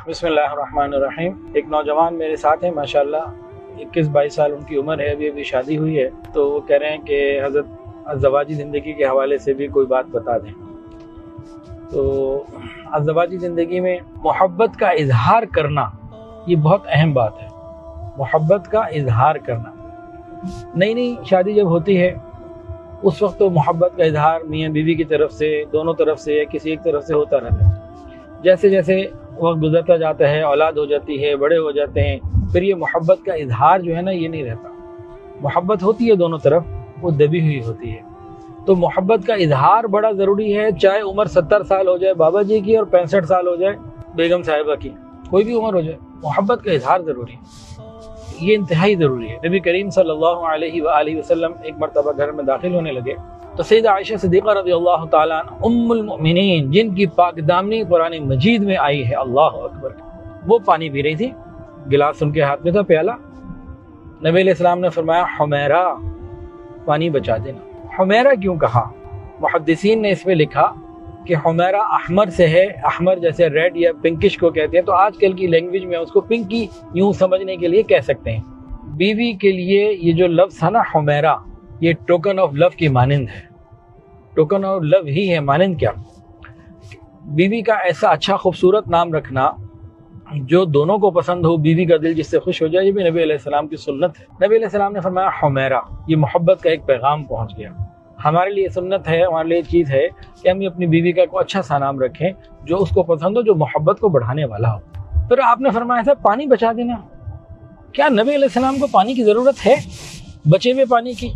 بسم اللہ الرحمن الرحیم۔ ایک نوجوان میرے ساتھ ہیں ماشاءاللہ، 21-22 سال ان کی عمر ہے، ابھی شادی ہوئی ہے، تو وہ کہہ رہے ہیں کہ حضرت ازدواجی زندگی کے حوالے سے بھی کوئی بات بتا دیں۔ تو ازدواجی زندگی میں محبت کا اظہار کرنا یہ بہت اہم بات ہے۔ محبت کا اظہار کرنا، نئی شادی جب ہوتی ہے اس وقت تو محبت کا اظہار میاں بیوی کی طرف سے، دونوں طرف سے یا کسی ایک طرف سے ہوتا رہتا ہے۔ جیسے جیسے وقت گزرتا جاتا ہے، اولاد ہو جاتی ہے، بڑے ہو جاتے ہیں، پھر یہ محبت کا اظہار جو ہے نا یہ نہیں رہتا۔ محبت ہوتی ہے دونوں طرف، وہ دبی ہوئی ہوتی ہے۔ تو محبت کا اظہار بڑا ضروری ہے، چاہے عمر 70 سال ہو جائے بابا جی کی اور 65 سال ہو جائے بیگم صاحبہ کی، کوئی بھی عمر ہو جائے، محبت کا اظہار ضروری ہے، یہ انتہائی ضروری ہے۔ نبی کریم صلی اللہ علیہ وآلہ وسلم ایک مرتبہ گھر میں داخل ہونے لگے تو سیدہ عائشہ صدیقہ رضی اللہ تعالیٰ عنہ ام المؤمنین، جن کی پاک دامنی قرآن مجید میں آئی ہے، اللہ اکبر، وہ پانی پی رہی تھی، گلاس ان کے ہاتھ میں تھا، پیالہ۔ نبی علیہ السلام نے فرمایا حمیرہ، پانی بچا دینا۔ حمیرہ کیوں کہا؟ محدثین نے اس میں لکھا کہ حمیرہ احمر سے ہے، احمر جیسے ریڈ یا پنکش کو کہتے ہیں، تو آج کل کی لینگویج میں اس کو پنکی یوں سمجھنے کے لیے کہہ سکتے ہیں۔ بیوی کے لیے یہ جو لفظ ہے نا حمیرہ، یہ ٹوکن آف لو کی مانند ہے، ٹوکن آف لو ہی ہے، مانند کیا؟ بیوی کا ایسا اچھا خوبصورت نام رکھنا جو دونوں کو پسند ہو، بیوی کا دل جس سے خوش ہو جائے، یہ بھی نبی علیہ السلام کی سنت ہے۔ نبی علیہ السلام نے فرمایا حمیرہ، یہ محبت کا ایک پیغام پہنچ گیا۔ ہمارے لیے سنت ہے، ہمارے لیے چیز ہے کہ ہم اپنی بیوی کا کوئی اچھا سا نام رکھیں جو اس کو پسند ہو، جو محبت کو بڑھانے والا ہو۔ پھر آپ نے فرمایا تھا پانی بچا دینا۔ کیا نبی علیہ السلام کو پانی کی ضرورت ہے؟ بچے ہوئے پانی کی؟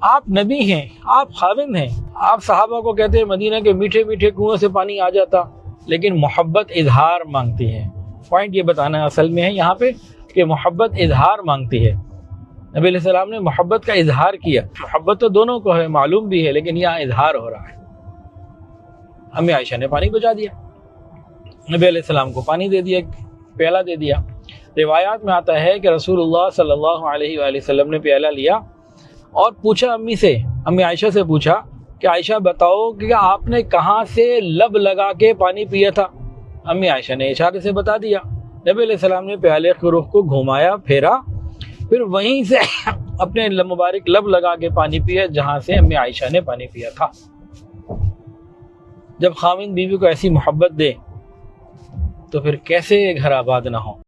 آپ نبی ہیں، آپ خاوند ہیں، آپ صحابہ کو کہتے ہیں مدینہ کے میٹھے میٹھے کنویں سے پانی آ جاتا، لیکن محبت اظہار مانگتی ہے۔ پوائنٹ یہ بتانا اصل میں ہے یہاں پہ کہ محبت اظہار مانگتی ہے۔ نبی علیہ السلام نے محبت کا اظہار کیا۔ محبت تو دونوں کو ہے، معلوم بھی ہے، لیکن یہاں اظہار ہو رہا ہے۔ امی عائشہ نے پانی بچا دیا، نبی علیہ السلام کو پانی دے دیا، پیالہ دے دیا۔ روایات میں آتا ہے کہ رسول اللہ صلی اللہ علیہ وآلہ وسلم نے پیالہ لیا اور پوچھا امی سے، امی عائشہ سے پوچھا کہ عائشہ بتاؤ کہ آپ نے کہاں سے لب لگا کے پانی پیا تھا؟ امی عائشہ نے اشارے سے بتا دیا۔ نبی علیہ السلام نے پیالے کے رخ کو گھمایا، پھیرا، پھر وہیں سے اپنے مبارک لب لگا کے پانی پیا جہاں سے امی عائشہ نے پانی پیا تھا۔ جب خاوند بیوی کو ایسی محبت دے تو پھر کیسے گھر آباد نہ ہو۔